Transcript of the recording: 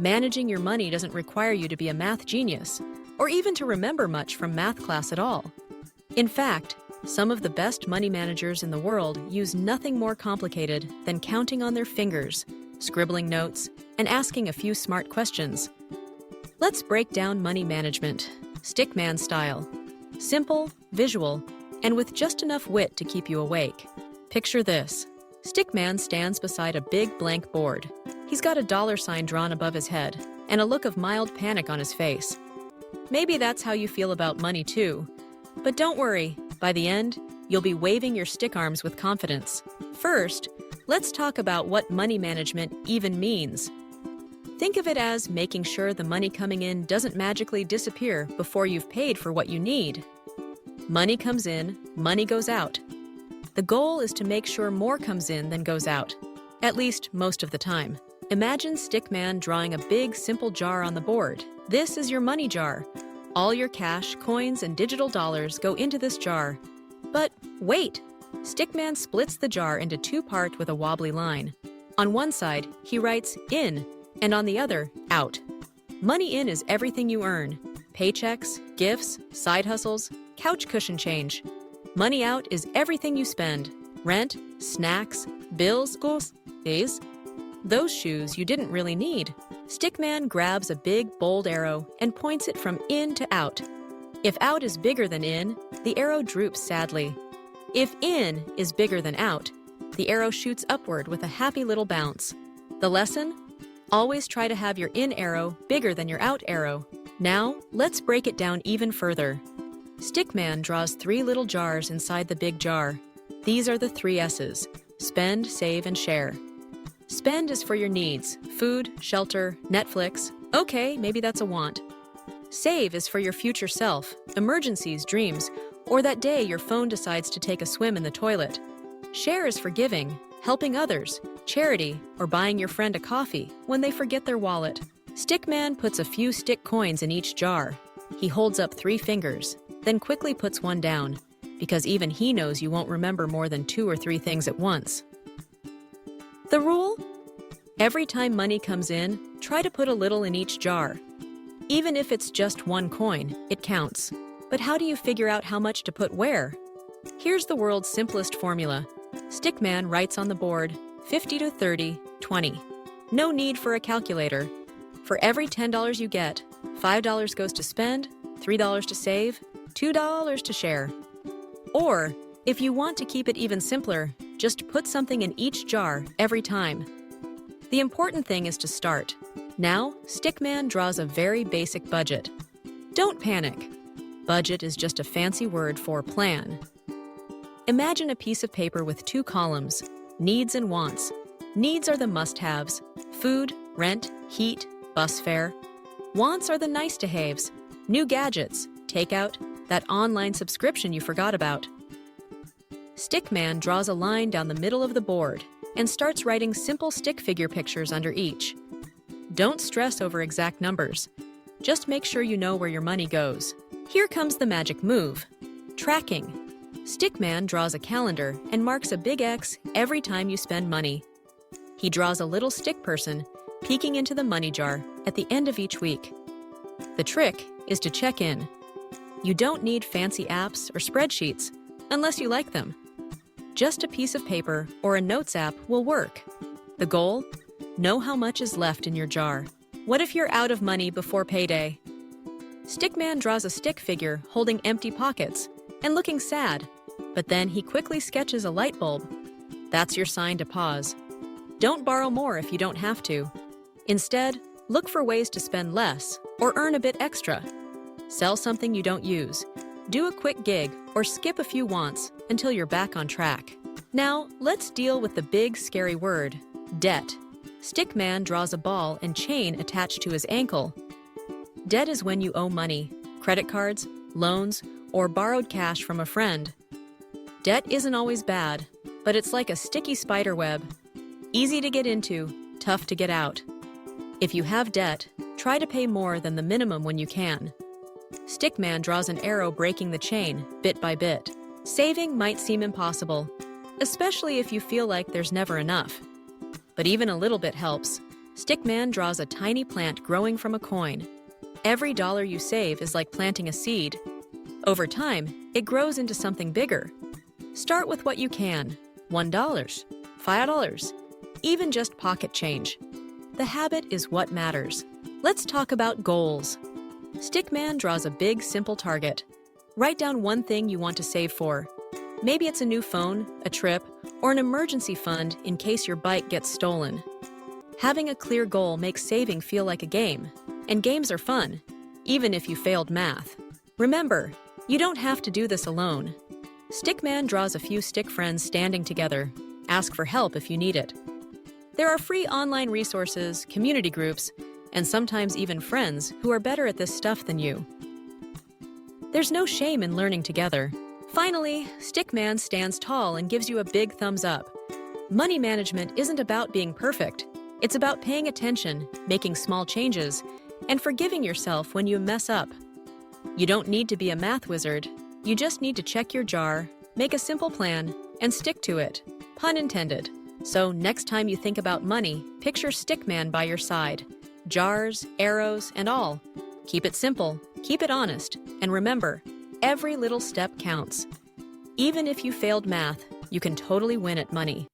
Managing your money doesn't require you to be a math genius, or even to remember much from math class at all. In fact, some of the best money managers in the world use nothing more complicated than counting on their fingers, scribbling notes, and asking a few smart questions. Let's break down money management, Stickman style. Simple, visual, and with just enough wit to keep you awake. Picture this. Stickman stands beside a big blank board. He's got a dollar sign drawn above his head and a look of mild panic on his face. Maybe that's how you feel about money too. But don't worry, by the end, you'll be waving your stick arms with confidence. First, let's talk about what money management even means. Think of it as making sure the money coming in doesn't magically disappear before you've paid for what you need. Money comes in, money goes out. The goal is to make sure more comes in than goes out, at least most of the time. Imagine Stickman drawing a big, simple jar on the board. This is your money jar. All your cash, coins, and digital dollars go into this jar. But wait! Stickman splits the jar into two parts with a wobbly line. On one side, he writes in, and on the other, out. Money in is everything you earn. Paychecks, gifts, side hustles, couch cushion change. Money out is everything you spend. Rent, snacks, bills, schools, days. Those shoes you didn't really need. Stickman grabs a big, bold arrow and points it from in to out. If out is bigger than in, the arrow droops sadly. If in is bigger than out, the arrow shoots upward with a happy little bounce. The lesson? Always try to have your in arrow bigger than your out arrow. Now, let's break it down even further. Stickman draws 3 little jars inside the big jar. These are the 3 S's: spend, save, and share. Spend is for your needs: food, shelter, Netflix. Okay, maybe that's a want. Save is for your future self, emergencies, dreams, or that day your phone decides to take a swim in the toilet. Share is for giving, helping others, charity, or buying your friend a coffee when they forget their wallet. Stickman puts a few stick coins in each jar. He holds up 3 fingers, then quickly puts one down, because even he knows you won't remember more than 2 or 3 things at once. The rule? Every time money comes in, try to put a little in each jar. Even if it's just 1 coin, it counts. But how do you figure out how much to put where? Here's the world's simplest formula. Stickman writes on the board, 50 to 30, 20. No need for a calculator. For every $10 you get, $5 goes to spend, $3 to save, $2 to share. Or, if you want to keep it even simpler, just put something in each jar every time. The important thing is to start. Now, Stickman draws a very basic budget. Don't panic. Budget is just a fancy word for plan. Imagine a piece of paper with 2 columns, needs and wants. Needs are the must-haves: food, rent, heat, bus fare. Wants are the nice-to-haves: new gadgets, takeout, that online subscription you forgot about. Stickman draws a line down the middle of the board and starts writing simple stick figure pictures under each. Don't stress over exact numbers. Just make sure you know where your money goes. Here comes the magic move: tracking. Stickman draws a calendar and marks a big X every time you spend money. He draws a little stick person peeking into the money jar at the end of each week. The trick is to check in. You don't need fancy apps or spreadsheets unless you like them. Just a piece of paper or a notes app will work. The goal? Know how much is left in your jar. What if you're out of money before payday? Stickman draws a stick figure holding empty pockets and looking sad, but then he quickly sketches a light bulb. That's your sign to pause. Don't borrow more if you don't have to. Instead, look for ways to spend less or earn a bit extra. Sell something you don't use. Do a quick gig or skip a few wants until you're back on track. Now, let's deal with the big, scary word: debt. Stickman draws a ball and chain attached to his ankle. Debt is when you owe money, credit cards, loans, or borrowed cash from a friend. Debt isn't always bad, but it's like a sticky spider web. Easy to get into, tough to get out. If you have debt, try to pay more than the minimum when you can. Stickman draws an arrow breaking the chain, bit by bit. Saving might seem impossible, especially if you feel like there's never enough. But even a little bit helps. Stickman draws a tiny plant growing from a coin. Every dollar you save is like planting a seed. Over time, it grows into something bigger. Start with what you can: $1, $5, even just pocket change. The habit is what matters. Let's talk about goals. Stickman draws a big, simple target. Write down one thing you want to save for. Maybe it's a new phone, a trip, or an emergency fund in case your bike gets stolen. Having a clear goal makes saving feel like a game, and games are fun, even if you failed math. Remember, you don't have to do this alone. Stickman draws a few stick friends standing together. Ask for help if you need it. There are free online resources, community groups, and sometimes even friends who are better at this stuff than you. There's no shame in learning together. Finally, Stickman stands tall and gives you a big thumbs up. Money management isn't about being perfect. It's about paying attention, making small changes, and forgiving yourself when you mess up. You don't need to be a math wizard. You just need to check your jar, make a simple plan, and stick to it. Pun intended. So next time you think about money, picture Stickman by your side. Jars, arrows, and all. Keep it simple, keep it honest, and remember, every little step counts. Even if you failed math, you can totally win at money.